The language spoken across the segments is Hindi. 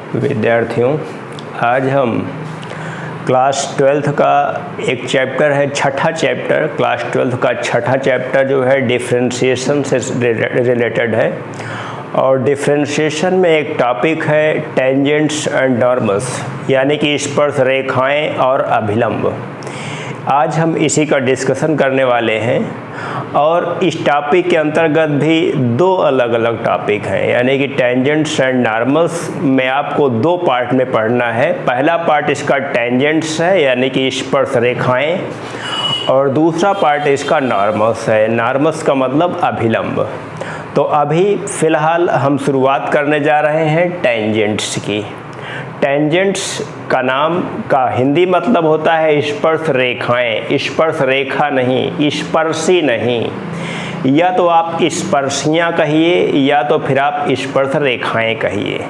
विद्यार्थियों, आज हम क्लास 12th का एक चैप्टर है, छठा चैप्टर, क्लास 12th का छठा चैप्टर जो है डिफरेंशिएशन से रिलेटेड है। और डिफरेंशिएशन में एक टॉपिक है टेंजेंट्स एंड नॉर्मल्स, यानी कि स्पर्श रेखाएं और अभिलंब। आज हम इसी का डिस्कशन करने वाले हैं। और इस टॉपिक के अंतर्गत भी दो अलग अलग टॉपिक हैं, यानी कि टेंजेंट्स एंड नॉर्मल्स में आपको दो पार्ट में पढ़ना है। पहला पार्ट इसका टेंजेंट्स है, यानी कि स्पर्श रेखाएं, और दूसरा पार्ट इसका नॉर्मल्स है। नॉर्मल्स का मतलब अभिलंब। तो अभी फ़िलहाल हम शुरुआत करने जा रहे हैं टेंजेंट्स की। टेंजेंट्स का नाम का हिंदी मतलब होता है स्पर्श रेखाएं। स्पर्श रेखा नहीं, स्पर्शी नहीं। या तो आप स्पर्शियाँ कहिए या तो फिर आप स्पर्श रेखाएं कहिए।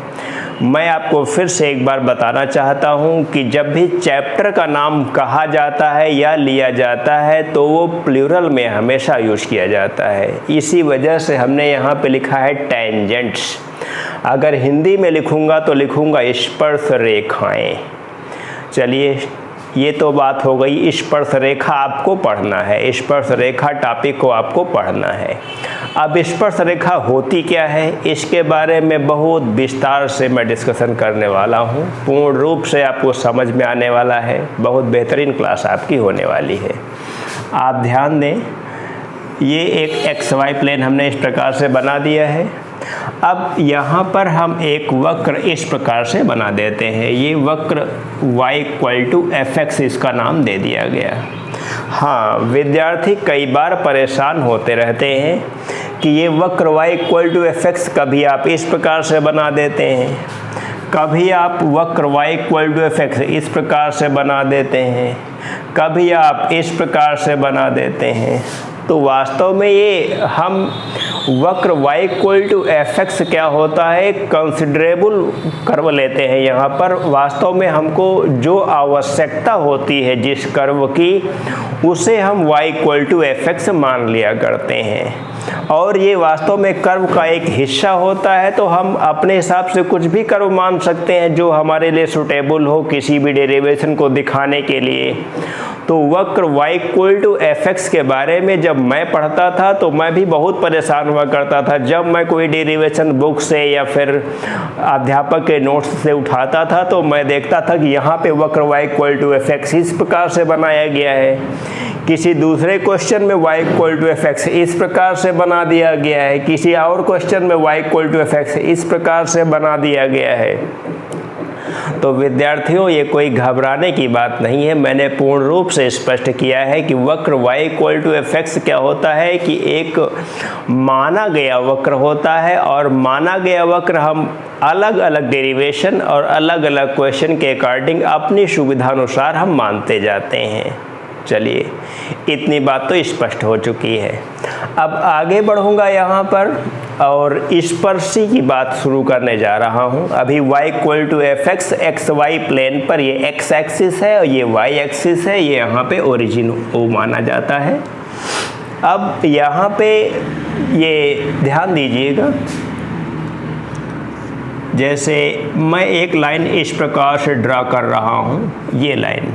मैं आपको फिर से एक बार बताना चाहता हूं कि जब भी चैप्टर का नाम कहा जाता है या लिया जाता है तो वो प्लूरल में हमेशा यूज़ किया जाता है। इसी वजह से हमने यहाँ पे लिखा है टेंजेंट्स। अगर हिंदी में लिखूंगा तो लिखूंगा स्पर्श रेखाएं। चलिए, ये तो बात हो गई। स्पर्श रेखा आपको पढ़ना है, स्पर्श रेखा टॉपिक को आपको पढ़ना है। अब स्पर्श रेखा होती क्या है, इसके बारे में बहुत विस्तार से मैं डिस्कशन करने वाला हूँ। पूर्ण रूप से आपको समझ में आने वाला है। बहुत बेहतरीन क्लास आपकी होने वाली है। आप ध्यान दें, ये एक XY प्लेन हमने इस प्रकार से बना दिया है। अब यहाँ पर हम एक वक्र इस प्रकार से बना देते हैं। ये वक्र y=fx इसका नाम दे दिया गया। हाँ, विद्यार्थी कई बार परेशान होते रहते हैं कि ये वक्र y=fx कभी आप इस प्रकार से बना देते हैं, कभी आप वक्र y=fx इस प्रकार से बना देते हैं, कभी आप इस प्रकार से बना देते हैं। तो वास्तव में ये हम वक्र y=fx क्या होता है, कंसिडरेबल कर्व लेते हैं। यहाँ पर वास्तव में हमको जो आवश्यकता होती है जिस कर्व की, उसे हम y=fx मान लिया करते हैं। और ये वास्तव में कर्व का एक हिस्सा होता है, तो हम अपने हिसाब से कुछ भी कर्व मान सकते हैं जो हमारे लिए सूटेबल हो किसी भी डेरिवेशन को दिखाने के लिए। तो वक्र y=fx के बारे में जब मैं पढ़ता था तो मैं भी बहुत परेशान हुआ करता था। जब मैं कोई डेरिवेशन बुक से या फिर अध्यापक के नोट्स से उठाता था तो मैं देखता था कि यहाँ पे वक्र y=fx इस प्रकार से बनाया गया है, किसी दूसरे क्वेश्चन में y=fx इस प्रकार से बना दिया गया है, किसी और क्वेश्चन में y=fx इस प्रकार से बना दिया गया है। तो विद्यार्थियों, ये कोई घबराने की बात नहीं है। मैंने पूर्ण रूप से स्पष्ट किया है कि वक्र y=fx क्या होता है कि एक माना गया वक्र होता है, और माना गया वक्र हम अलग अलग डेरिवेशन और अलग अलग क्वेश्चन के अकॉर्डिंग अपनी सुविधानुसार हम मानते जाते हैं। चलिए, इतनी बात तो स्पष्ट हो चुकी है। अब आगे बढ़ूंगा यहाँ पर और स्पर्शी की बात शुरू करने जा रहा हूँ। अभी y=fx XY प्लेन पर ये x एक्सिस है और ये y एक्सिस है। ये यहाँ पे ओरिजिन O माना जाता है। अब यहाँ पे ये ध्यान दीजिएगा, जैसे मैं एक लाइन इस प्रकार से ड्रा कर रहा हूँ, ये लाइन,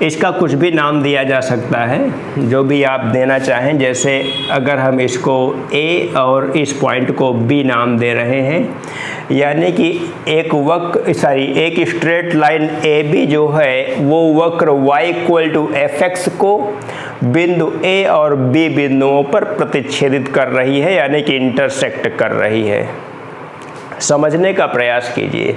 इसका कुछ भी नाम दिया जा सकता है, जो भी आप देना चाहें। जैसे अगर हम इसको A और इस पॉइंट को B नाम दे रहे हैं, यानी कि एक स्ट्रेट लाइन AB जो है वो वक्र y=fx को बिंदु A और B बिंदुओं पर प्रतिच्छेदित कर रही है, यानी कि इंटरसेक्ट कर रही है। समझने का प्रयास कीजिए।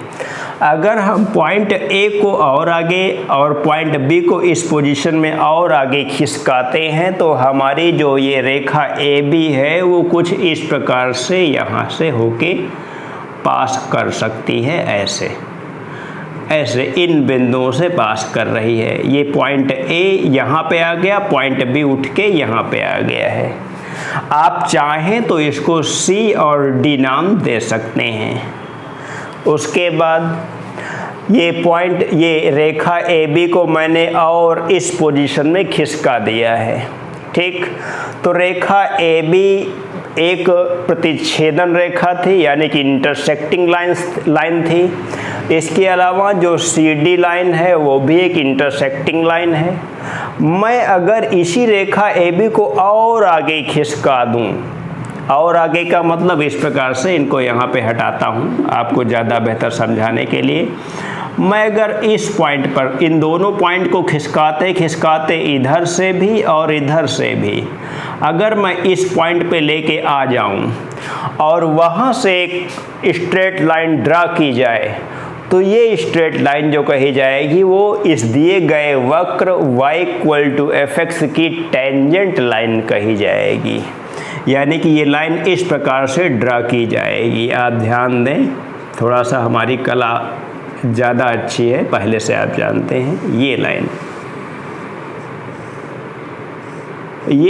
अगर हम पॉइंट A को और आगे और पॉइंट B को इस पोजीशन में और आगे खिसकाते हैं तो हमारी जो ये रेखा AB है वो कुछ इस प्रकार से यहाँ से होके पास कर सकती है। ऐसे इन बिंदुओं से पास कर रही है। ये पॉइंट A यहाँ पे आ गया, पॉइंट B उठ के यहाँ पे आ गया है। आप चाहें तो इसको C और D नाम दे सकते हैं। उसके बाद ये रेखा AB को मैंने और इस पोजीशन में खिसका दिया है। ठीक, तो रेखा AB एक प्रतिच्छेदन रेखा थी, यानी कि इंटरसेक्टिंग लाइन थी। इसके अलावा जो CD लाइन है वो भी एक इंटरसेक्टिंग लाइन है। मैं अगर इसी रेखा AB को और आगे खिसका दूं, और आगे का मतलब इस प्रकार से, इनको यहाँ पे हटाता हूँ आपको ज़्यादा बेहतर समझाने के लिए। मैं अगर इस पॉइंट पर इन दोनों पॉइंट को खिसकाते खिसकाते इधर से भी और इधर से भी अगर मैं इस पॉइंट पे लेके आ जाऊं और वहां से एक स्ट्रेट लाइन ड्रा की जाए, तो ये स्ट्रेट लाइन जो कही जाएगी वो इस दिए गए वक्र y=fx की टेंजेंट लाइन कही जाएगी। यानी कि ये लाइन इस प्रकार से ड्रा की जाएगी। आप ध्यान दें, थोड़ा सा हमारी कला ज़्यादा अच्छी है, पहले से आप जानते हैं। ये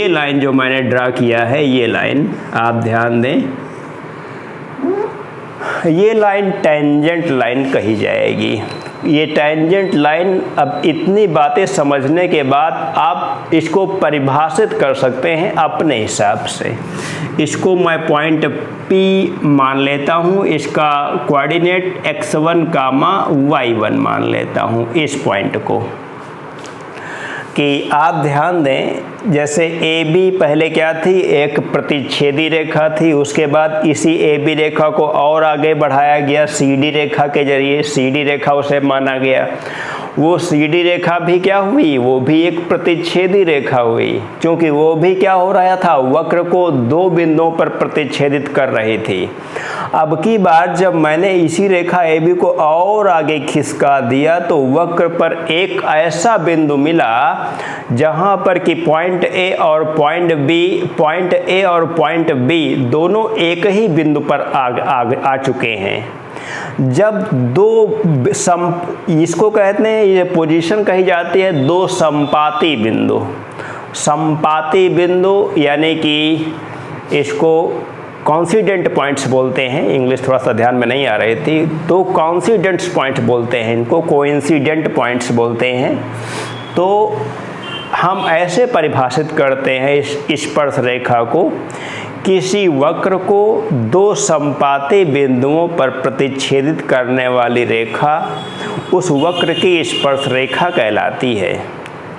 लाइन जो मैंने ड्रा किया है, ये लाइन आप ध्यान दें, ये लाइन टेंजेंट लाइन कही जाएगी। ये टेंजेंट लाइन, अब इतनी बातें समझने के बाद आप इसको परिभाषित कर सकते हैं अपने हिसाब से। इसको मैं पॉइंट P मान लेता हूँ, इसका कोऑर्डिनेट x1, y1 मान लेता हूँ इस पॉइंट को। कि आप ध्यान दें, जैसे AB पहले क्या थी, एक प्रतिच्छेदी रेखा थी। उसके बाद इसी AB रेखा को और आगे बढ़ाया गया CD रेखा के जरिए, CD रेखा उसे माना गया। वो CD रेखा भी क्या हुई, वो भी एक प्रतिच्छेदी रेखा हुई, क्योंकि वो भी क्या हो रहा था, वक्र को दो बिंदुओं पर प्रतिच्छेदित कर रही थी। अब की बार जब मैंने इसी रेखा AB को और आगे खिसका दिया तो वक्र पर एक ऐसा बिंदु मिला जहां पर कि पॉइंट A और पॉइंट B दोनों एक ही बिंदु पर आ चुके हैं। जब दो इसको कहते हैं, ये पोजीशन कही जाती है दो संपाती बिंदु। संपाती बिंदु यानी कि इसको कॉन्सिडेंट पॉइंट्स बोलते हैं, इंग्लिश थोड़ा सा ध्यान में नहीं आ रही थी, तो कॉन्सिडेंट्स पॉइंट बोलते हैं इनको, कोइंसिडेंट पॉइंट्स बोलते हैं। तो हम ऐसे परिभाषित करते हैं इस स्पर्श रेखा को, किसी वक्र को दो संपाती बिंदुओं पर प्रतिच्छेदित करने वाली रेखा उस वक्र की स्पर्श रेखा कहलाती है।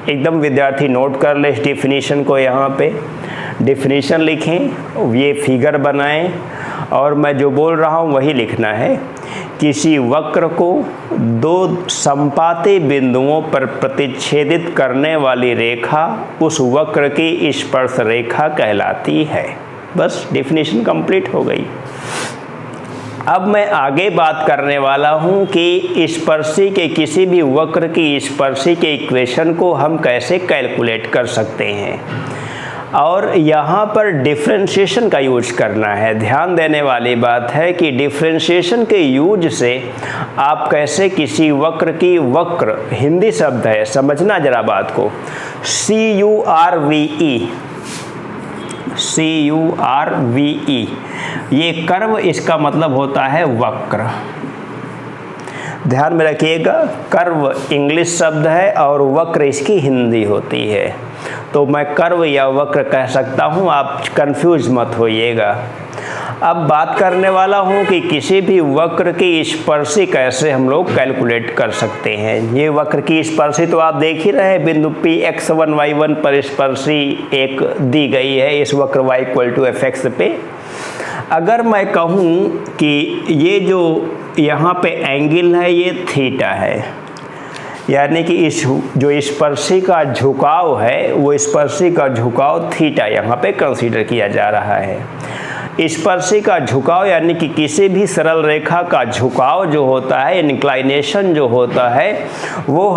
एकदम विद्यार्थी नोट कर ले इस डिफिनीशन को, यहाँ पे डिफिनीशन लिखें, ये फिगर बनाएं और मैं जो बोल रहा हूँ वही लिखना है। किसी वक्र को दो संपाती बिंदुओं पर प्रतिच्छेदित करने वाली रेखा उस वक्र की स्पर्श रेखा कहलाती है। बस डिफिनीशन कंप्लीट हो गई। अब मैं आगे बात करने वाला हूँ कि स्पर्शी के किसी भी वक्र की स्पर्शी के इक्वेशन को हम कैसे कैलकुलेट कर सकते हैं, और यहाँ पर डिफरेंशिएशन का यूज करना है। ध्यान देने वाली बात है कि डिफरेंशिएशन के यूज से आप कैसे किसी वक्र की, वक्र हिंदी शब्द है, समझना जरा बात को, CURVE, ये कर्व, इसका मतलब होता है वक्र। ध्यान में रखिएगा, कर्व इंग्लिश शब्द है और वक्र इसकी हिंदी होती है। तो मैं कर्व या वक्र कह सकता हूँ, आप कंफ्यूज मत होइएगा। अब बात करने वाला हूँ कि किसी भी वक्र की स्पर्शी कैसे हम लोग कैलकुलेट कर सकते हैं। ये वक्र की स्पर्शी तो आप देख ही रहे हैं, बिंदु P x1 y1 पर स्पर्शी एक दी गई है इस वक्र y=fx पे। अगर मैं कहूँ कि ये जो यहाँ पे एंगल है ये थीटा है, यानी कि इस जो स्पर्शी का झुकाव है वो स्पर्शी का झुकाव थीटा यहाँ पे कंसीडर किया जा रहा है। स्पर्शी का झुकाव यानी कि किसी भी सरल रेखा का झुकाव जो होता है, इंक्लाइनेशन जो होता है, वो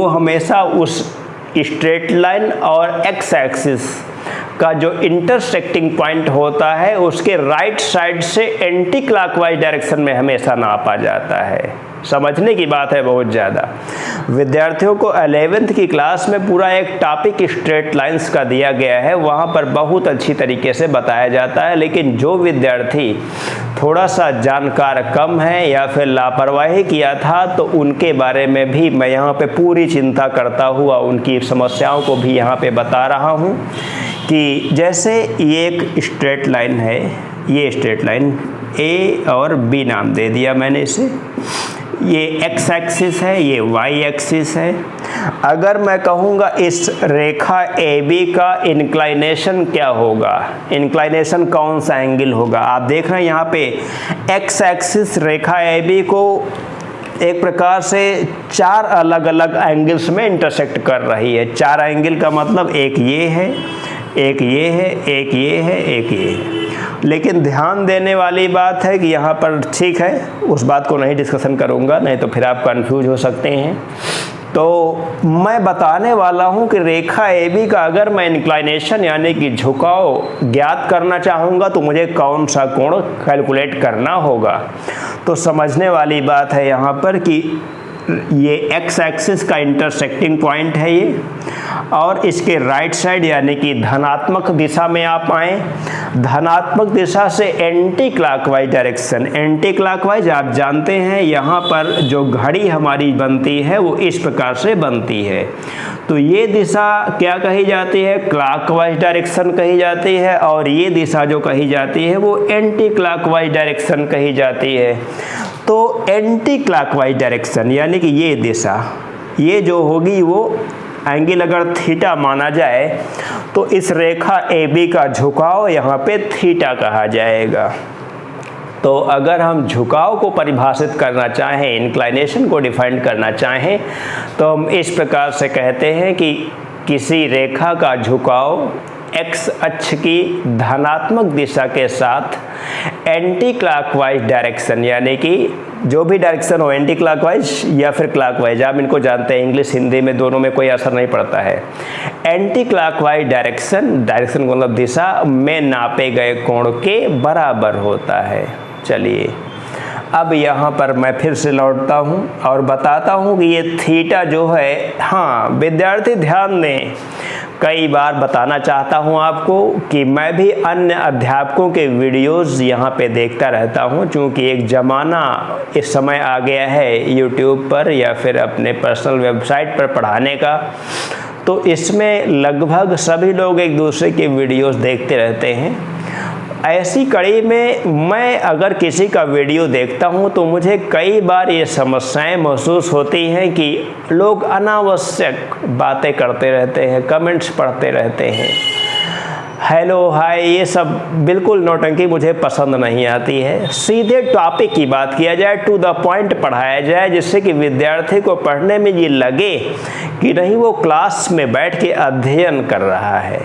हमेशा उस स्ट्रेट लाइन और एक्स एक्सिस का जो इंटरसेक्टिंग पॉइंट होता है उसके राइट साइड से एंटी क्लॉकवाइज डायरेक्शन में हमेशा नापा जाता है। समझने की बात है बहुत ज़्यादा। विद्यार्थियों को 11th की क्लास में पूरा एक टॉपिक स्ट्रेट लाइंस का दिया गया है, वहाँ पर बहुत अच्छी तरीके से बताया जाता है। लेकिन जो विद्यार्थी थोड़ा सा जानकार कम है या फिर लापरवाही किया था, तो उनके बारे में भी मैं यहाँ पे पूरी चिंता करता हुआ उनकी समस्याओं को भी यहाँ पे बता रहा हूँ कि जैसे ये एक स्ट्रेट लाइन है, ये स्ट्रेट लाइन ए और बी नाम दे दिया मैंने इसे, ये एक्स एक्सिस है, ये वाई एक्सिस है। अगर मैं कहूँगा इस रेखा ए बी का इंक्लाइनेशन क्या होगा, इंक्लाइनेशन कौन सा एंगल होगा, आप देख रहे हैं यहाँ पे एक्स एक्सिस रेखा ए बी को एक प्रकार से 4 अलग अलग एंगल्स में इंटरसेक्ट कर रही है। 4 एंगल का मतलब एक ये है, एक ये है, एक ये है, एक ये है। लेकिन ध्यान देने वाली बात है कि यहाँ पर, ठीक है, उस बात को नहीं डिस्कशन करूँगा, नहीं तो फिर आप कंफ्यूज हो सकते हैं। तो मैं बताने वाला हूँ कि रेखा ए बी का अगर मैं इंक्लाइनेशन यानी कि झुकाव ज्ञात करना चाहूँगा तो मुझे कौन सा कोण कैलकुलेट करना होगा। तो समझने वाली बात है यहाँ पर कि ये एक्स एक्सिस का इंटरसेक्टिंग पॉइंट है ये, और इसके राइट साइड यानी कि धनात्मक दिशा में आप आए, धनात्मक दिशा से anti clockwise direction, anti clockwise आप जानते हैं यहाँ पर जो घड़ी हमारी बनती है वो इस प्रकार से बनती है। तो ये दिशा क्या कही जाती है, क्लॉकवाइज डायरेक्शन कही जाती है, और ये दिशा जो कही जाती है वो एंटी क्लॉकवाइज डायरेक्शन कही जाती है। तो एंटी क्लॉकवाइज डायरेक्शन यानी कि ये दिशा, ये जो होगी वो एंगल अगर थीटा माना जाए तो इस रेखा ए बी का झुकाव यहाँ पे थीटा कहा जाएगा। तो अगर हम झुकाव को परिभाषित करना चाहें, इंक्लाइनेशन को डिफाइन करना चाहें, तो हम इस प्रकार से कहते हैं कि किसी रेखा का झुकाव एक्स अक्ष की धनात्मक दिशा के साथ एंटी क्लॉकवाइज डायरेक्शन, यानी कि जो भी डायरेक्शन हो, एंटी क्लॉकवाइज या फिर क्लॉकवाइज, आप इनको जानते हैं, इंग्लिश हिंदी में दोनों में कोई असर नहीं पड़ता है। एंटी क्लॉकवाइज डायरेक्शन, डायरेक्शन मतलब दिशा में नापे गए कोण के बराबर होता है। चलिए अब यहाँ पर मैं फिर से लौटता हूँ और बताता हूँ कि ये थीटा जो है, हाँ विद्यार्थी ध्यान दें, कई बार बताना चाहता हूँ आपको कि मैं भी अन्य अध्यापकों के वीडियोस यहाँ पे देखता रहता हूँ, क्योंकि एक ज़माना इस समय आ गया है यूट्यूब पर या फिर अपने पर्सनल वेबसाइट पर पढ़ाने का। तो इसमें लगभग सभी लोग एक दूसरे के वीडियोस देखते रहते हैं। ऐसी कड़ी में मैं अगर किसी का वीडियो देखता हूं तो मुझे कई बार ये समस्याएं महसूस होती हैं कि लोग अनावश्यक बातें करते रहते हैं, कमेंट्स पढ़ते रहते हैं, हेलो हाय, ये सब बिल्कुल नौटंकी मुझे पसंद नहीं आती है। सीधे टॉपिक की बात किया जाए, टू द पॉइंट पढ़ाया जाए, जिससे कि विद्यार्थी को पढ़ने में ये लगे कि नहीं वो क्लास में बैठ के अध्ययन कर रहा है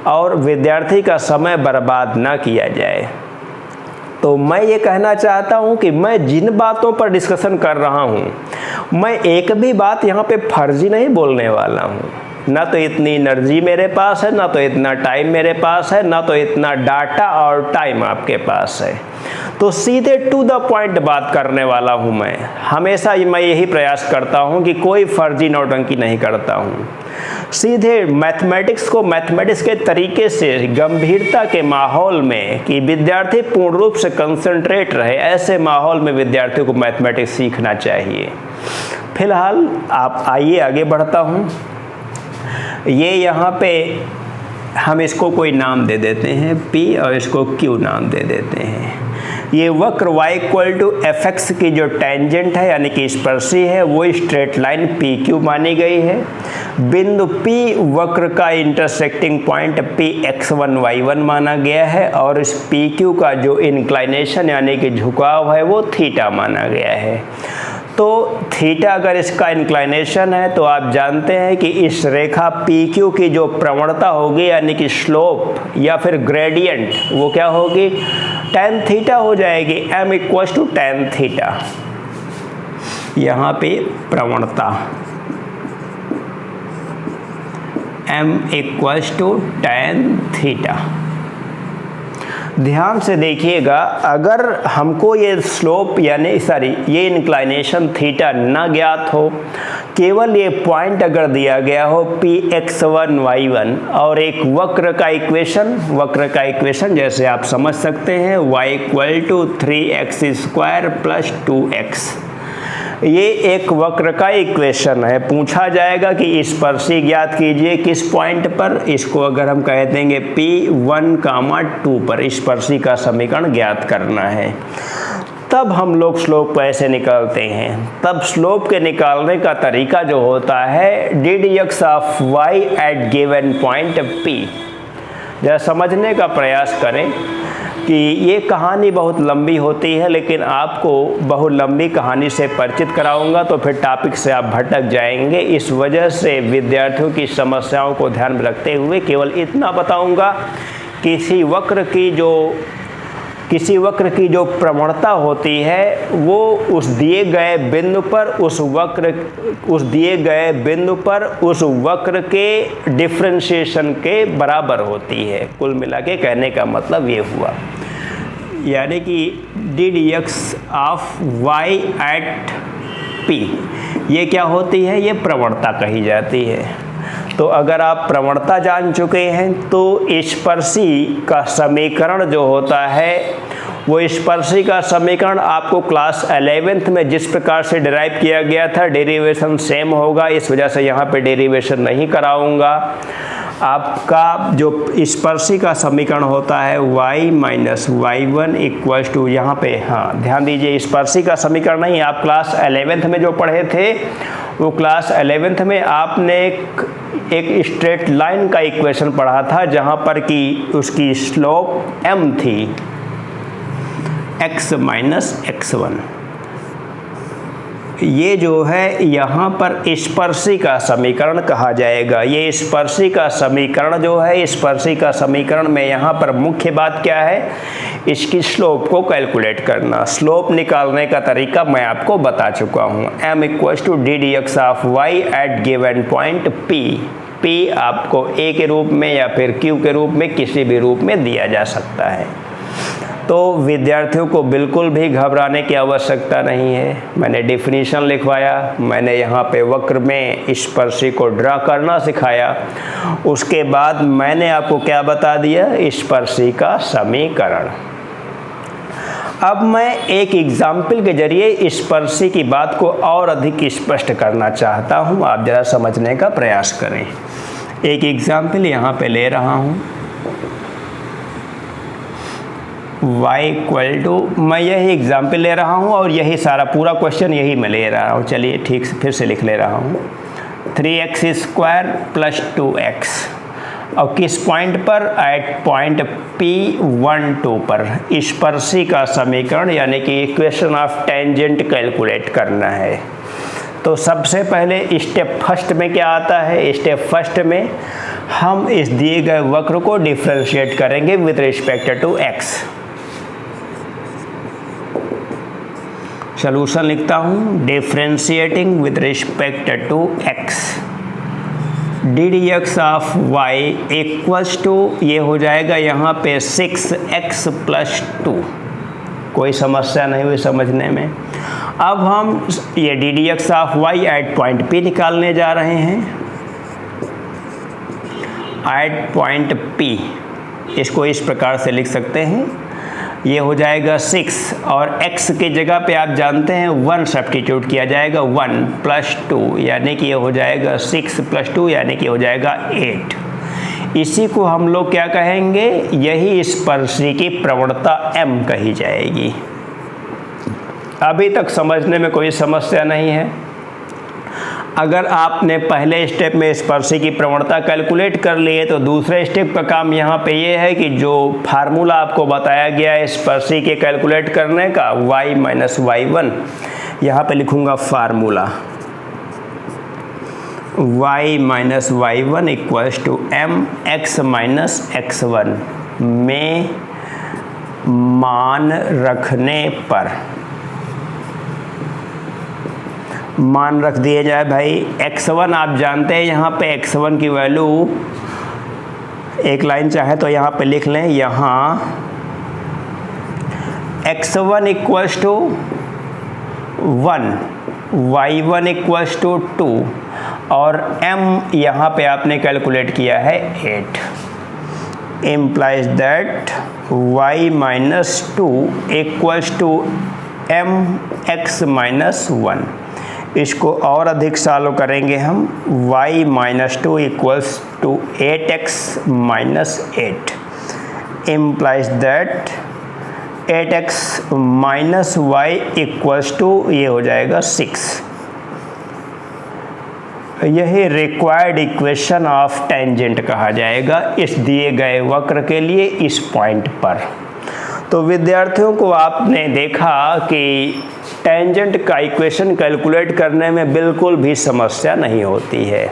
और विद्यार्थी का समय बर्बाद ना किया जाए। तो मैं ये कहना चाहता हूँ कि मैं जिन बातों पर डिस्कशन कर रहा हूँ, मैं एक भी बात यहाँ पे फर्जी नहीं बोलने वाला हूँ। ना तो इतनी एनर्जी मेरे पास है, ना तो इतना टाइम मेरे पास है, ना तो इतना डाटा और टाइम आपके पास है। तो सीधे टू द पॉइंट बात करने वाला हूँ मैं। हमेशा मैं यही प्रयास करता हूँ कि कोई फर्जी नौटंकी नहीं करता हूँ। सीधे मैथमेटिक्स को मैथमेटिक्स के तरीके से, गंभीरता के माहौल में, कि विद्यार्थी पूर्ण रूप से कंसंट्रेट रहे, ऐसे माहौल में विद्यार्थियों को मैथमेटिक्स सीखना चाहिए। फिलहाल आप आइए आगे बढ़ता हूँ। ये यहाँ पे हम इसको कोई नाम दे देते हैं P और इसको Q नाम दे देते हैं। ये वक्र y equal to f x की जो टेंजेंट है यानी कि स्पर्शी है वो स्ट्रेट लाइन PQ मानी गई है। बिंदु P वक्र का इंटरसेक्टिंग पॉइंट Px1y1 माना गया है और इस PQ का जो इंक्लाइनेशन यानी कि झुकाव है वो थीटा माना गया है। तो थीटा अगर इसका इंक्लाइनेशन है तो आप जानते हैं कि इस रेखा PQ की जो प्रवणता होगी यानी कि स्लोप या फिर ग्रेडियंट वो क्या होगी, tan थीटा हो जाएगी। m equals to tan theta. यहाँ पे प्रवणता m equals to tan theta. ध्यान से देखिएगा, अगर हमको ये स्लोप यानी ये इंक्लाइनेशन थीटा ना ज्ञात हो, केवल ये पॉइंट अगर दिया गया हो Px1y1 और एक वक्र का इक्वेशन जैसे आप समझ सकते हैं y equal to 3x² plus 2x। ये एक वक्र का इक्वेशन है। पूछा जाएगा कि स्पर्शी ज्ञात कीजिए किस पॉइंट पर, इसको अगर हम कह देंगे P1, 2 पर स्पर्शी का समीकरण ज्ञात करना है, तब हम लोग स्लोप कैसे निकालते हैं। तब स्लोप के निकालने का तरीका जो होता है ddx of y at given point P। जरा समझने का प्रयास करें कि ये कहानी बहुत लंबी होती है, लेकिन आपको बहुत लंबी कहानी से परिचित कराऊंगा तो फिर टॉपिक से आप भटक जाएंगे। इस वजह से विद्यार्थियों की समस्याओं को ध्यान में रखते हुए केवल इतना बताऊंगा, किसी वक्र की जो प्रवणता होती है वो उस दिए गए बिंदु पर उस वक्र के डिफरेंशिएशन के बराबर होती है। कुल मिला के कहने का मतलब ये हुआ, यानी कि ddx of y at P ये क्या होती है, ये प्रवणता कही जाती है। तो अगर आप प्रवणता जान चुके हैं तो स्पर्शी का समीकरण जो होता है वो स्पर्शी का समीकरण आपको क्लास 11th में जिस प्रकार से डिराइव किया गया था डेरिवेशन सेम होगा, इस वजह से यहाँ पे डेरिवेशन नहीं कराऊंगा। आपका जो स्पर्शी का समीकरण होता है y minus y1 equals to, यहाँ पे हाँ ध्यान दीजिए, स्पर्शी का समीकरण नहीं, आप क्लास 11th में जो पढ़े थे वो क्लास 11th में आपने एक स्ट्रेट लाइन का इक्वेशन पढ़ा था जहाँ पर कि उसकी स्लोप m थी x माइनस x1। ये जो है यहाँ पर स्पर्शी का समीकरण कहा जाएगा। ये स्पर्शी का समीकरण जो है, स्पर्शी का समीकरण में यहाँ पर मुख्य बात क्या है, इसकी स्लोप को कैलकुलेट करना। स्लोप निकालने का तरीका मैं आपको बता चुका हूँ। m equals to ddx of y at given point P आपको a के रूप में या फिर q के रूप में किसी भी रूप में दिया जा सकता है। तो विद्यार्थियों को बिल्कुल भी घबराने की आवश्यकता नहीं है। मैंने डिफिनीशन लिखवाया, मैंने यहाँ पे वक्र में स्पर्शी को ड्रा करना सिखाया, उसके बाद मैंने आपको क्या बता दिया, स्पर्शी का समीकरण। अब मैं एक एग्जाम्पल के जरिए स्पर्शी की बात को और अधिक स्पष्ट करना चाहता हूँ, आप ज़रा समझने का प्रयास करें। एक एग्जाम्पल यहाँ पे ले रहा हूँ, y इक्वल टू, मैं यही एग्जाम्पल ले रहा हूँ और यही सारा पूरा क्वेश्चन यही मैं ले रहा हूँ। चलिए ठीक से फिर से लिख ले रहा हूँ, 3x स्क्वायर प्लस 2x, और किस पॉइंट पर, एट पॉइंट P1, 2 पर स्पर्शी का समीकरण यानी कि इक्वेशन ऑफ टेंजेंट कैलकुलेट करना है। तो सबसे पहले स्टेप फर्स्ट में क्या आता है, स्टेप फर्स्ट में हम इस दिए गए वक्र को डिफरेंशिएट करेंगे with respect to x। Solution लिखता हूँ, differentiating with respect to x, ddx of y equals to, ये हो जाएगा यहाँ पे 6x प्लस 2। कोई समस्या नहीं हुई समझने में। अब हम ये ddx of y at point P निकालने जा रहे हैं। एट पॉइंट P इसको इस प्रकार से लिख सकते हैं, ये हो जाएगा 6 और x के जगह पे आप जानते हैं 1 सब्स्टिट्यूट किया जाएगा, 1 प्लस 2 यानी कि ये हो जाएगा 6 प्लस 2 यानी कि हो जाएगा 8। इसी को हम लोग क्या कहेंगे, यही स्पर्शी की प्रवणता m कही जाएगी। अभी तक समझने में कोई समस्या नहीं है। अगर आपने पहले स्टेप में स्पर्शी की प्रवणता कैलकुलेट कर ली है तो दूसरे स्टेप का काम यहाँ पे ये है कि जो फार्मूला आपको बताया गया है स्पर्शी के कैलकुलेट करने का, y माइनस y1, यहाँ पे लिखूँगा formula y minus y1 equals to mx minus x1 में मान रखने पर, मान रख दिए जाए भाई x1, आप जानते हैं यहाँ पे x1 की वैल्यू, एक लाइन चाहे तो यहाँ पे लिख लें, यहाँ x1 equals to 1, y1 equals to 2 और m यहाँ पे आपने कैलकुलेट किया है 8, implies that y minus 2 equals to mx minus 1। इसको और अधिक सॉल्व करेंगे हम। y minus 2 equals to 8x minus 8 implies that 8x minus y equals to ये हो जाएगा 6। यही रिक्वायर्ड इक्वेशन ऑफ टेंजेंट कहा जाएगा इस दिए गए वक्र के लिए इस पॉइंट पर। तो विद्यार्थियों को आपने देखा कि टेंजेंट का इक्वेशन कैलकुलेट करने में बिल्कुल भी समस्या नहीं होती है,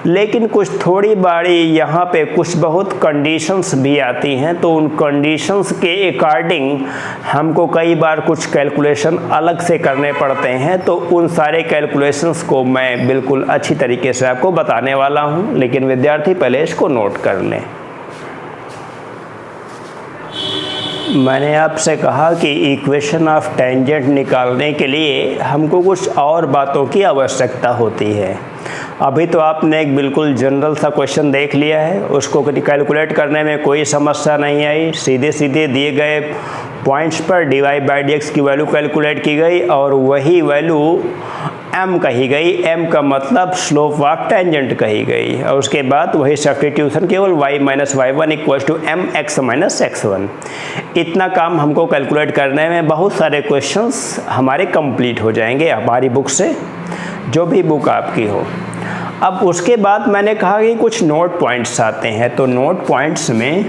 लेकिन कुछ थोड़ी बारी यहाँ पे कुछ बहुत कंडीशंस भी आती हैं, तो उन कंडीशंस के अकॉर्डिंग हमको कई बार कुछ कैलकुलेशन अलग से करने पड़ते हैं। तो उन सारे कैलकुलेशंस को मैं बिल्कुल अच्छी तरीके से आपको बताने वाला हूँ, लेकिन विद्यार्थी पहले इसको नोट कर लें। मैंने आपसे कहा कि इक्वेशन ऑफ टेंजेंट निकालने के लिए हमको कुछ और बातों की आवश्यकता होती है। अभी तो आपने एक बिल्कुल जनरल सा क्वेश्चन देख लिया है, उसको कैलकुलेट करने में कोई समस्या नहीं आई। सीधे सीधे दिए गए पॉइंट्स पर dy/dx की वैल्यू कैलकुलेट की गई और वही वैल्यू m कही गई। m का मतलब स्लोप ऑफ टेंजेंट कही गई और उसके बाद वही सब्स्टिट्यूशन केवल y minus y1 equals to mx minus x1। इतना काम हमको कैलकुलेट करने में बहुत सारे क्वेश्चंस हमारे कंप्लीट हो जाएंगे हमारी बुक से, जो भी बुक आपकी हो। अब उसके बाद मैंने कहा कि कुछ नोट पॉइंट्स आते हैं, तो नोट पॉइंट्स में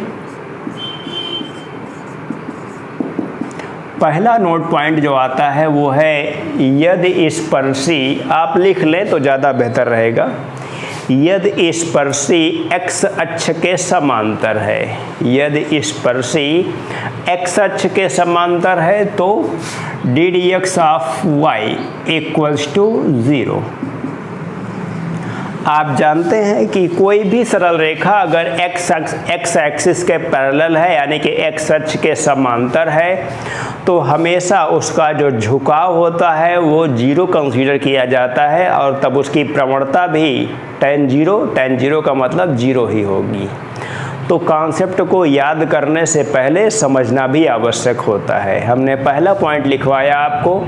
पहला नोट पॉइंट जो आता है वो है यदि स्पर्शी, आप लिख लें तो ज़्यादा बेहतर रहेगा। यदि स्पर्शी x अक्ष के समांतर है, यदि स्पर्शी x अक्ष के समांतर है तो ddx of y equals to 0। आप जानते हैं कि कोई भी सरल रेखा अगर x एक्सिस के पैरेलल है, यानी कि x अक्ष के समांतर है, तो हमेशा उसका जो झुकाव होता है वो 0 कंसीडर किया जाता है और तब उसकी प्रवणता भी tan 0 का मतलब 0 ही होगी। तो कॉन्सेप्ट को याद करने से पहले समझना भी आवश्यक होता है। हमने पहला पॉइंट लिखवाया आपको,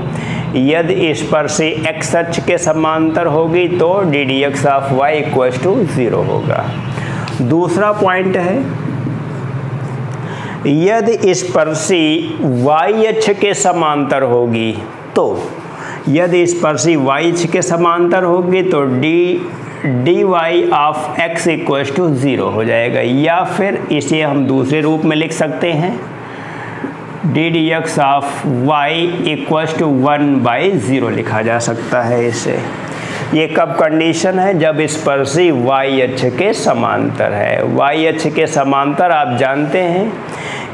यदि स्पर्शी x अक्ष के समांतर होगी तो ddx of y equals to 0 होगा। दूसरा पॉइंट है यदि स्पर्शी y अक्ष के समांतर होगी, तो यदि स्पर्शी y अक्ष के समांतर होगी तो dy of x equals to 0 हो जाएगा, या फिर इसे हम दूसरे रूप में लिख सकते हैं ddx of y equals to 1/0 लिखा जा सकता है इसे। ये कब कंडीशन है? जब स्पर्शी y अक्ष के समांतर है। y अक्ष के समांतर आप जानते हैं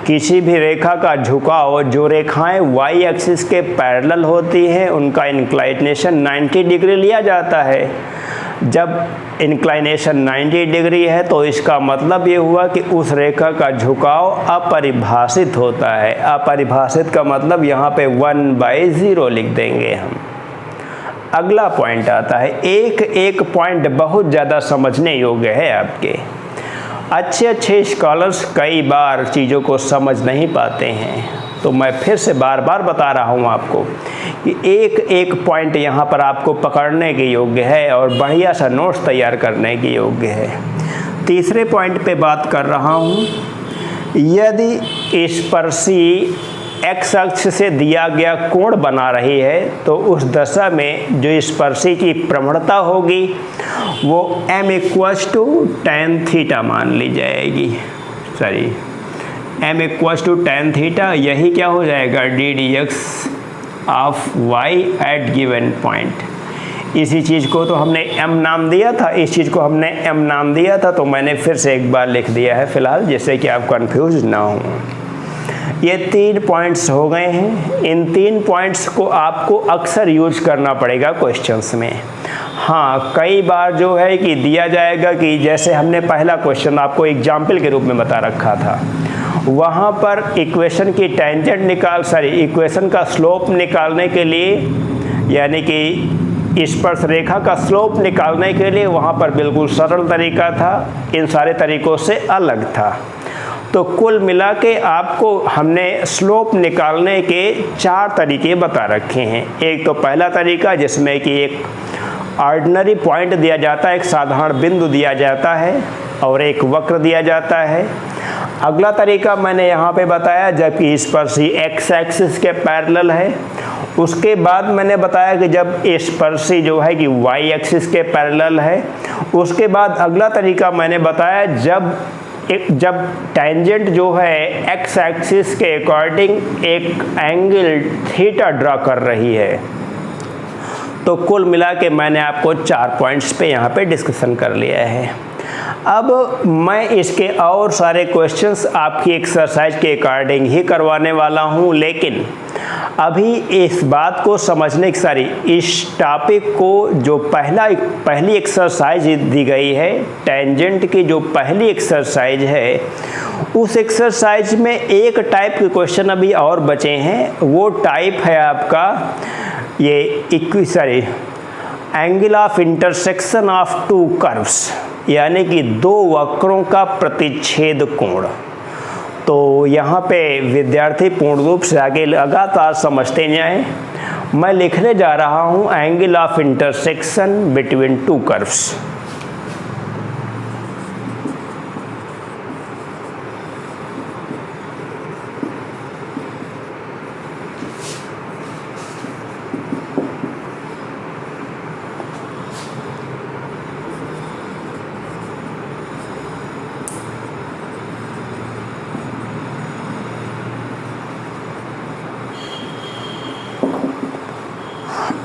किसी भी रेखा का झुकाव, जो रेखाएं y एक्सिस के पैरेलल होती हैं उनका इंक्लाइनेशन 90 डिग्री लिया जाता है। जब इंक्लाइनेशन 90 डिग्री है तो इसका मतलब ये हुआ कि उस रेखा का झुकाव अपरिभाषित होता है। अपरिभाषित का मतलब यहाँ पे 1/0 लिख देंगे हम। अगला पॉइंट आता है, एक पॉइंट बहुत ज़्यादा समझने योग्य है आपके। अच्छे स्कॉलर्स कई बार चीज़ों को समझ नहीं पाते हैं, तो मैं फिर से बार बार बता रहा हूँ आपको कि एक पॉइंट यहाँ पर आपको पकड़ने के योग्य है और बढ़िया सा नोट्स तैयार करने के योग्य है। तीसरे पॉइंट पे बात कर रहा हूँ, यदि स्पर्शी x अक्ष से दिया गया कोण बना रही है तो उस दशा में जो स्पर्शी की प्रवणता होगी वो m equals to tan theta मान ली जाएगी। m equals to tan theta, यही क्या हो जाएगा ddx of y at given point. इसी चीज़ को तो हमने m नाम दिया था, इस चीज़ को हमने m नाम दिया था, तो मैंने फिर से एक बार लिख दिया है फ़िलहाल, जिससे कि आप कंफ्यूज ना हो। ये 3 पॉइंट्स हो गए हैं। इन 3 पॉइंट्स को आपको अक्सर यूज करना पड़ेगा क्वेश्चंस में। हाँ, कई बार जो है कि दिया जाएगा कि जैसे हमने पहला क्वेश्चन आपको एग्जाम्पल के रूप में बता रखा था, वहाँ पर इक्वेशन की टेंजेंट इक्वेशन का स्लोप निकालने के लिए, यानी कि स्पर्श रेखा का स्लोप निकालने के लिए वहाँ पर बिल्कुल सरल तरीका था, इन सारे तरीकों से अलग था। तो कुल मिला के आपको हमने स्लोप निकालने के 4 तरीके बता रखे हैं। एक तो पहला तरीका जिसमें कि एक ऑर्डिनरी पॉइंट दिया जाता है, एक साधारण बिंदु दिया जाता है और एक वक्र दिया जाता है। अगला तरीका मैंने यहाँ पे बताया जबकि स्पर्शी एक्स एक्सिस के पैरेलल है। उसके बाद मैंने बताया कि जब स्पर्शी जो है कि वाई एक्सिस के पैरेलल है। उसके बाद अगला तरीका मैंने बताया जब टेंजेंट जो है एक्स एक्सिस के अकॉर्डिंग एक एंगल थीटा ड्रा कर रही है। तो कुल मिला के मैंने आपको 4 पॉइंट्स पे यहाँ पे डिस्कशन कर लिया है। अब मैं इसके और सारे क्वेश्चंस आपकी एक्सरसाइज के अकॉर्डिंग ही करवाने वाला हूँ, लेकिन अभी इस बात को समझने की इस टॉपिक को जो पहली एक्सरसाइज दी गई है, टेंजेंट की जो पहली एक्सरसाइज है, उस एक्सरसाइज में एक टाइप के क्वेश्चन अभी और बचे हैं। वो टाइप है आपका ये angle of intersection of 2 curves, यानी कि 2 वक्रों का प्रतिच्छेद कोण। तो यहाँ पे विद्यार्थी पूर्ण रूप से आगे लगातार समझते जाएं। मैं लिखने जा रहा हूँ angle of intersection between 2 curves.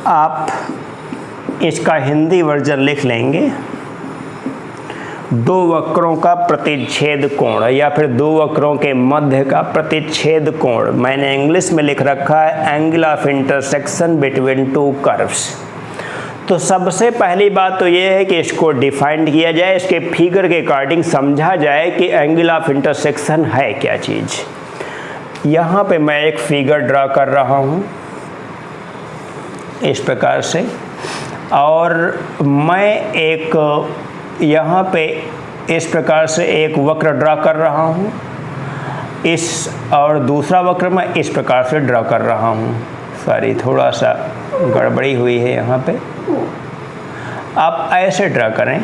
आप इसका हिंदी वर्जन लिख लेंगे, 2 वक्रों का प्रतिच्छेद कोण या फिर 2 वक्रों के मध्य का प्रतिच्छेद कोण। मैंने इंग्लिश में लिख रखा है angle of intersection between 2 curves. तो सबसे पहली बात तो ये है कि इसको डिफाइन किया जाए, इसके फिगर के अकॉर्डिंग समझा जाए कि एंगल ऑफ इंटरसेक्शन है क्या चीज़। यहाँ पे मैं एक फिगर ड्रा कर रहा हूँ इस प्रकार से, और मैं एक यहाँ पे इस प्रकार से एक वक्र ड्रा कर रहा हूँ और दूसरा वक्र मैं इस प्रकार से ड्रा कर रहा हूँ। सॉरी, थोड़ा सा गड़बड़ी हुई है यहाँ पे। आप ऐसे ड्रा करें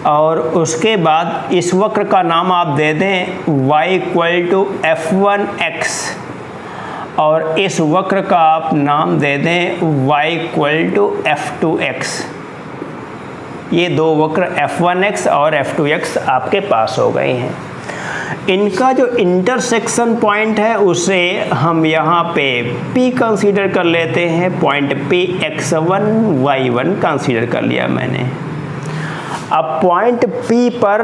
और उसके बाद इस वक्र का नाम आप दे दें y = f1x और इस वक्र का आप नाम दे दें y = f2x। ये 2 वक्र f1x और f2x आपके पास हो गए हैं। इनका जो इंटरसेक्शन पॉइंट है उसे हम यहाँ पे P कंसीडर कर लेते हैं। Point P x1 y1 consider कर लिया मैंने। अब पॉइंट P पर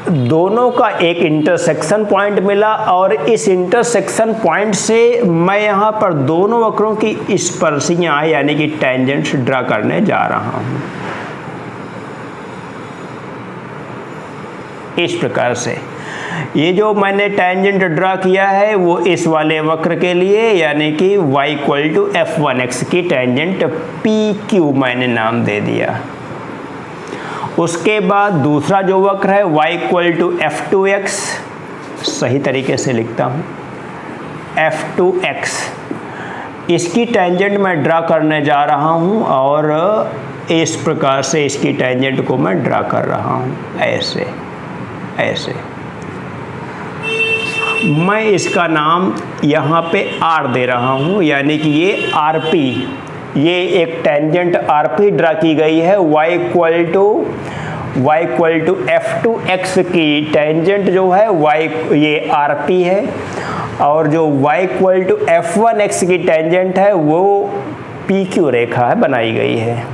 दोनों का एक इंटरसेक्शन पॉइंट मिला और इस इंटरसेक्शन पॉइंट से मैं यहाँ पर दोनों वक्रों की स्पर्शियाँ यानी कि टेंजेंट्स ड्रा करने जा रहा हूँ इस प्रकार से। ये जो मैंने टेंजेंट ड्रा किया है वो इस वाले वक्र के लिए यानी कि y = f1x की टेंजेंट PQ मैंने नाम दे दिया। उसके बाद दूसरा जो वक्र है y = f2x, सही तरीके से लिखता हूँ f2x, इसकी टेंजेंट मैं ड्रा करने जा रहा हूँ और इस प्रकार से इसकी टेंजेंट को मैं ड्रा कर रहा हूँ ऐसे ऐसे। मैं इसका नाम यहाँ पे R दे रहा हूँ यानी कि ये RP, ये एक टेंजेंट RP ड्रा की गई है। y = f2x की टेंजेंट जो है ये RP है और जो y = f1x की टेंजेंट है वो PQ रेखा है बनाई गई है।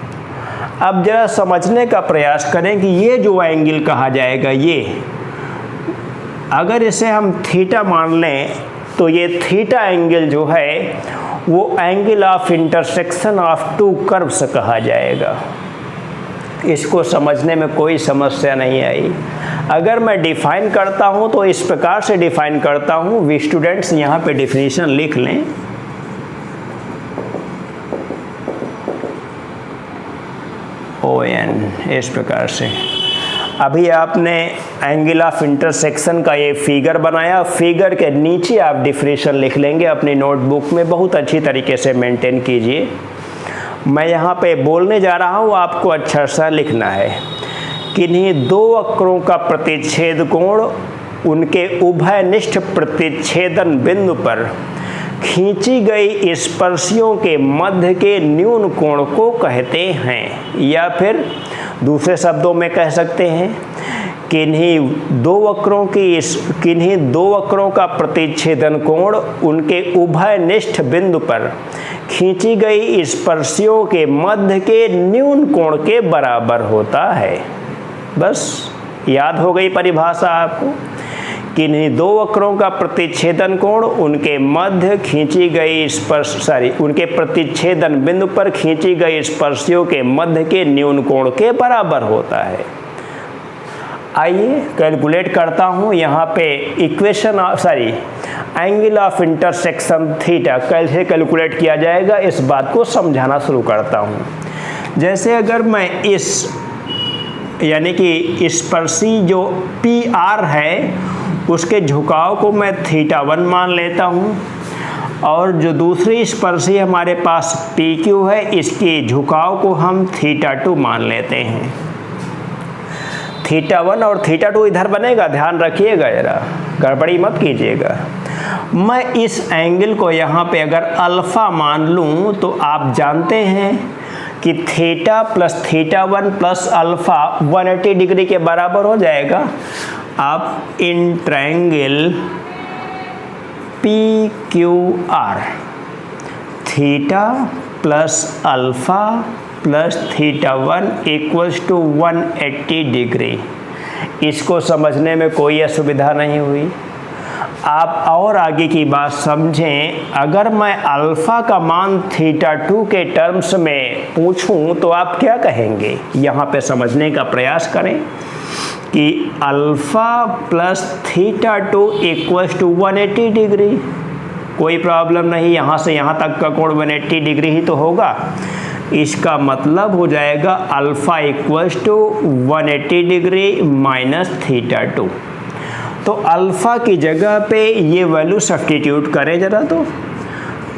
अब जरा समझने का प्रयास करें कि ये जो एंगल कहा जाएगा, ये अगर इसे हम थीटा मान लें तो ये थीटा एंगल जो है वो angle of intersection of 2 curves कहा जाएगा। इसको समझने में कोई समस्या नहीं आई। अगर मैं डिफाइन करता हूँ तो इस प्रकार से डिफाइन करता हूँ, वी स्टूडेंट्स यहाँ पे डिफिनीशन लिख लें। ON इस प्रकार से। अभी आपने एंगल ऑफ इंटरसेक्शन का ये फिगर बनाया, फिगर के नीचे आप डिफरेंशियल लिख लेंगे अपनी नोटबुक में, बहुत अच्छी तरीके से मेंटेन कीजिए। मैं यहाँ पे बोलने जा रहा हूँ, आपको अच्छा सा लिखना है। किन्हीं दो वक्रों का प्रतिच्छेद कोण उनके उभयनिष्ठ प्रतिच्छेदन बिंदु पर खींची गई स्पर्शियों के मध्य के न्यून कोण को कहते हैं, या फिर दूसरे शब्दों में कह सकते हैं किन्हीं दो वक्रों का प्रतिच्छेदन कोण उनके उभयनिष्ठ बिंदु पर खींची गई स्पर्शियों के मध्य के न्यून कोण के बराबर होता है। बस याद हो गई परिभाषा आपको। किन्हीं दो वक्रों का प्रतिच्छेदन कोण उनके मध्य खींची गई उनके प्रतिच्छेदन बिंदु पर खींची गई स्पर्शियों के मध्य के न्यून कोण के बराबर होता है। आइए कैलकुलेट करता हूँ यहाँ पे एंगल ऑफ इंटरसेक्शन थीटा कैसे कैलकुलेट किया जाएगा, इस बात को समझाना शुरू करता हूँ। जैसे अगर मैं यानी कि स्पर्शी जो पी आर है उसके झुकाव को मैं θ1 मान लेता हूँ, और जो दूसरी स्पर्शी हमारे पास पी क्यू है इसके झुकाव को हम θ2 मान लेते हैं। θ1 और θ2 इधर बनेगा, ध्यान रखिएगा, जरा गड़बड़ी मत कीजिएगा। मैं इस एंगल को यहाँ पे अगर अल्फ़ा मान लूँ तो आप जानते हैं कि theta plus θ1 plus alpha 180 degree के बराबर हो जाएगा। आप in triangle P Q R theta plus alpha plus θ1 equals to 180 degree, इसको समझने में कोई असुविधा नहीं हुई। आप और आगे की बात समझें, अगर मैं अल्फ़ा का मान θ2 के टर्म्स में पूछूं तो आप क्या कहेंगे, यहाँ पे समझने का प्रयास करें कि alpha plus θ2 equals to 180 degree. कोई प्रॉब्लम नहीं, यहाँ से यहाँ तक का कोण 180 डिग्री ही तो होगा। इसका मतलब हो जाएगा alpha equals to 180 degree minus θ2। तो अल्फ़ा की जगह पे ये वैल्यू सब्स्टिट्यूट करें जरा, तो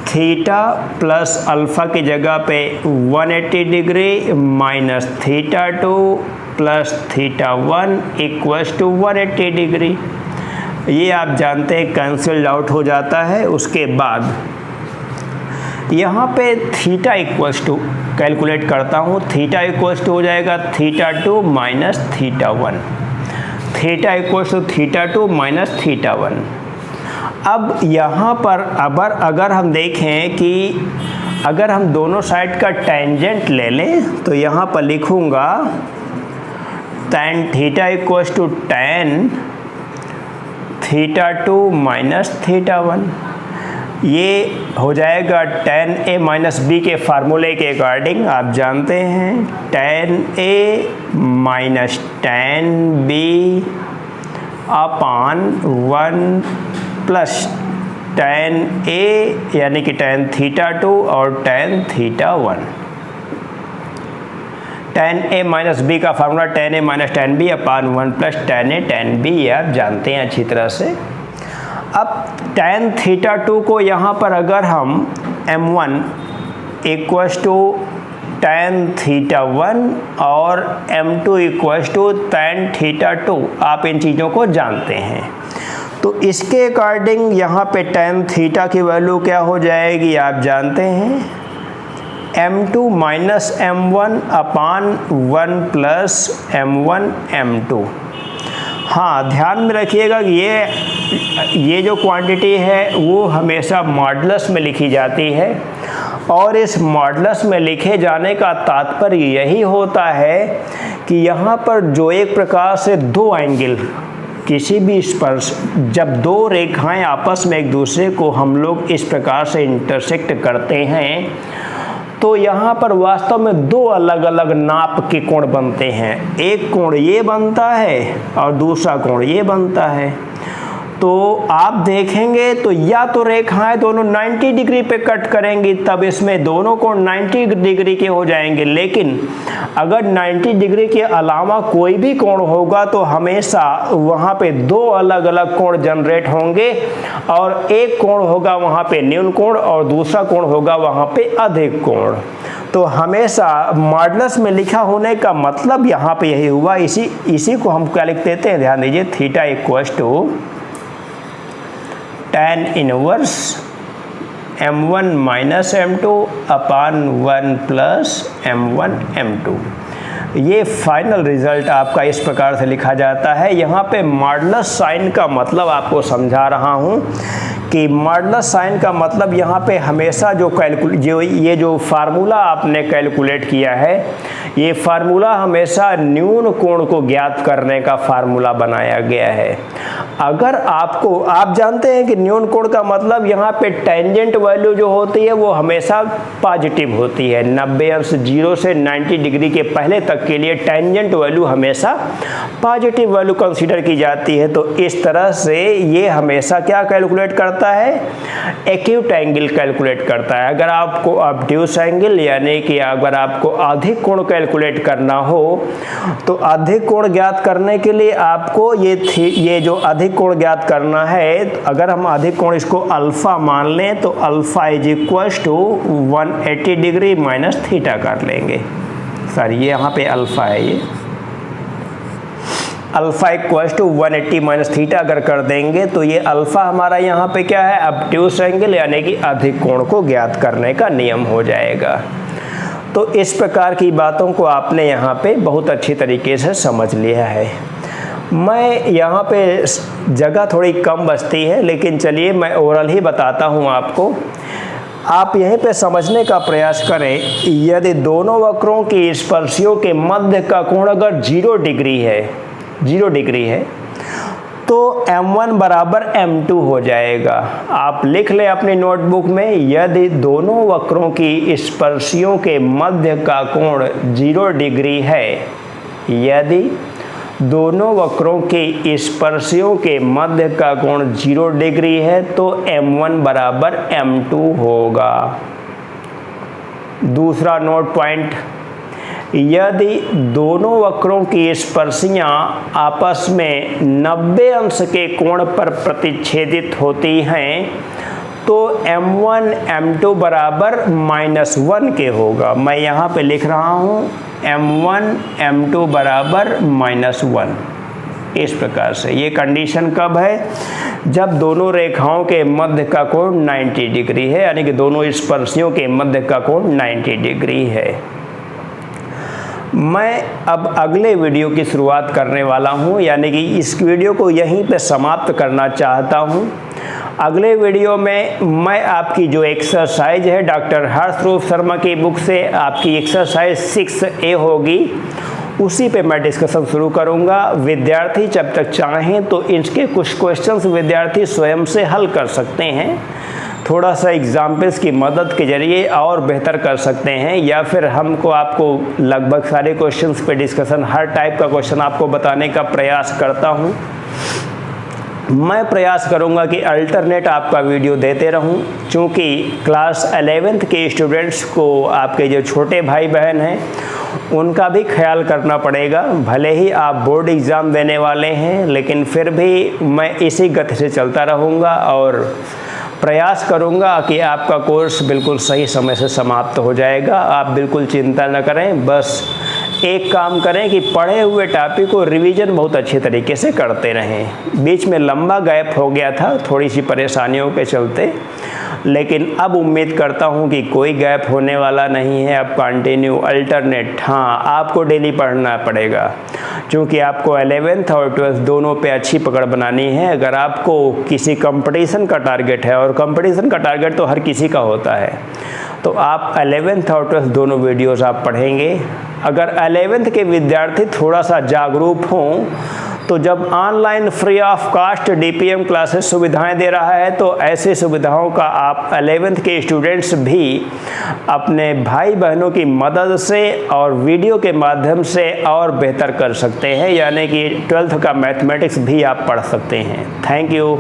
थीटा प्लस अल्फ़ा की जगह पे 180 degree minus θ2 plus θ1 equals to 180 degree. ये आप जानते हैं कैंसिल आउट हो जाता है। उसके बाद यहाँ पे थीटा इक्वल्स टू कैलकुलेट करता हूँ, थीटा इक्वल्स टू हो जाएगा θ2 minus θ1, theta equals to θ2 minus θ1। अब यहाँ पर अगर हम देखें कि अगर हम दोनों साइड का टेंजेंट ले लें तो यहाँ पर लिखूँगा tan theta equals to tan θ2 minus θ1। ये हो जाएगा tan a माइनस b के फार्मूले के अकॉर्डिंग आप जानते हैं tan a minus tan b upon 1 plus tan a यानी कि tan θ2 और tan θ1। tan a minus b का formula tan a minus tan b upon 1 plus tan a tan b, ये आप जानते हैं अच्छी तरह से। अब tan θ2 को यहाँ पर अगर हम m1 इक्वल्स टू tan θ1 और m2 इक्वल्स टू tan θ2, आप इन चीज़ों को जानते हैं। तो इसके अकॉर्डिंग यहाँ पे tan थीटा की वैल्यू क्या हो जाएगी आप जानते हैं, m2 माइनस m1 अपान 1 प्लस m1 m2। हाँ, ध्यान में रखिएगा कि ये जो क्वांटिटी है वो हमेशा मॉडुलस में लिखी जाती है, और इस मॉडुलस में लिखे जाने का तात्पर्य यही होता है कि यहाँ पर जो एक प्रकार से दो एंगल किसी भी स्पर्श, जब दो रेखाएं आपस में एक दूसरे को हम लोग इस प्रकार से इंटरसेक्ट करते हैं तो यहाँ पर वास्तव में दो अलग अलग नाप के कोण बनते हैं। एक कोण ये बनता है और दूसरा कोण ये बनता है। तो आप देखेंगे तो या तो रेखाएं दोनों 90 डिग्री पे कट करेंगी, तब इसमें दोनों कोण 90 डिग्री के हो जाएंगे। लेकिन अगर 90 डिग्री के अलावा कोई भी कोण होगा तो हमेशा वहाँ पे दो अलग अलग कोण जनरेट होंगे, और एक कोण होगा वहाँ पे न्यून कोण और दूसरा कोण होगा वहाँ पे अधिक कोण। तो हमेशा मॉडुलस में लिखा होने का मतलब यहाँ पे यही हुआ। इसी को हम क्या लिख देते हैं, ध्यान दीजिए, theta equals to tan inverse m1 minus m2 upon 1 plus m1 m2। ये फाइनल रिजल्ट आपका इस प्रकार से लिखा जाता है। यहाँ पे मॉडुलस साइन का मतलब आपको समझा रहा हूँ कि मॉडुलस साइन का मतलब यहाँ पे हमेशा ये जो फार्मूला आपने कैलकुलेट किया है, ये फार्मूला हमेशा न्यून कोण को ज्ञात करने का फार्मूला बनाया गया है। अगर आप जानते हैं कि न्यून कोण का मतलब यहाँ पे टेंजेंट वैल्यू जो होती है वो हमेशा पॉजिटिव होती है। 90 अंश 0 से 90 डिग्री के पहले तक के लिए टेंजेंट वैल्यू हमेशा पॉजिटिव वैल्यू कंसीडर की जाती है। तो इस तरह से ये हमेशा क्या कैलकुलेट करता है, एक्यूट एंगल कैलकुलेट करता है। अगर आपको ऑब्ट्यूस एंगल यानी कि अगर आपको अधिक कोण कैलकुलेट करना हो तो अधिक कोण ज्ञात करने के लिए आपको ये जो अधिक कोण ज्ञात करना है, अगर हम अधिक कोण इसको अल्फा मान लें तो alpha is equals to 180 degree minus theta कर लेंगे। सर ये यहाँ पे अल्फा है, ये alpha equals to 180 minus theta अगर कर देंगे तो ये अल्फा हमारा यहाँ पे क्या है, ऑब्ट्यूस एंगल यानी कि अधिक कोण को ज्ञात करने का नियम हो जाएगा। तो इस प्रकार की बातों को आपने यहाँ पे बहुत अच्छी तरीके से समझ लिया है। मैं यहाँ पे जगह थोड़ी कम बचती है, लेकिन चलिए मैं ओरल ही बताता हूँ आपको। आप यहीं पे समझने का प्रयास करें, यदि दोनों वक्रों की स्पर्शियों के मध्य का कोण अगर 0 डिग्री है तो m1 बराबर m2 हो जाएगा। आप लिख लें अपनी नोटबुक में, यदि दोनों वक्रों की स्पर्शियों के मध्य का कोण 0 डिग्री है, यदि दोनों वक्रों के स्पर्शियों के मध्य का कोण 0 डिग्री है तो m1 बराबर m2 होगा। दूसरा नोट पॉइंट, यदि दोनों वक्रों की स्पर्शियां आपस में 90 अंश के कोण पर प्रतिच्छेदित होती हैं तो m1 m2 बराबर -1 के होगा। मैं यहाँ पे लिख रहा हूँ m1 m2 बराबर -1। इस प्रकार से ये कंडीशन कब है, जब दोनों रेखाओं के मध्य का कोण 90 डिग्री है, यानी कि दोनों स्पर्शियों के मध्य का कोण 90 डिग्री है। मैं अब अगले वीडियो की शुरुआत करने वाला हूं, यानी कि इस वीडियो को यहीं पे समाप्त करना चाहता हूं। अगले वीडियो में मैं आपकी जो एक्सरसाइज है डॉक्टर हर्षरूप शर्मा की बुक से आपकी एक्सरसाइज 6A होगी, उसी पे मैं डिस्कशन शुरू करूंगा। विद्यार्थी जब तक चाहें तो इसके कुछ क्वेश्चंस विद्यार्थी स्वयं से हल कर सकते हैं, थोड़ा सा एग्जाम्पल्स की मदद के जरिए और बेहतर कर सकते हैं, या फिर आपको लगभग सारे क्वेश्चंस पे डिस्कशन, हर टाइप का क्वेश्चन आपको बताने का प्रयास करता हूं। मैं प्रयास करूंगा कि अल्टरनेट आपका वीडियो देते रहूं, क्योंकि क्लास 11th के स्टूडेंट्स को, आपके जो छोटे भाई बहन हैं, उनका भी ख्याल करना पड़ेगा। भले ही आप बोर्ड एग्ज़ाम देने वाले हैं, लेकिन फिर भी मैं इसी गति से चलता रहूँगा और प्रयास करूंगा कि आपका कोर्स बिल्कुल सही समय से समाप्त हो जाएगा। आप बिल्कुल चिंता न करें, बस एक काम करें कि पढ़े हुए टॉपिक को रिवीजन बहुत अच्छे तरीके से करते रहें। बीच में लंबा गैप हो गया था थोड़ी सी परेशानियों के चलते, लेकिन अब उम्मीद करता हूं कि कोई गैप होने वाला नहीं है। अब कंटिन्यू अल्टरनेट, हाँ आपको डेली पढ़ना पड़ेगा, क्योंकि आपको 11th और 12th दोनों पे अच्छी पकड़ बनानी है। अगर आपको किसी कंपटीशन का टारगेट है, और कंपटीशन का टारगेट तो हर किसी का होता है, तो आप 11th और 12th दोनों वीडियोस आप पढ़ेंगे। अगर 11th के विद्यार्थी थोड़ा सा जागरूक हों तो जब online free of cost DPM classes सुविधाएं दे रहा है तो ऐसी सुविधाओं का आप 11th के स्टूडेंट्स भी अपने भाई बहनों की मदद से और वीडियो के माध्यम से और बेहतर कर सकते हैं, यानी कि 12th का मैथमेटिक्स भी आप पढ़ सकते हैं। Thank you.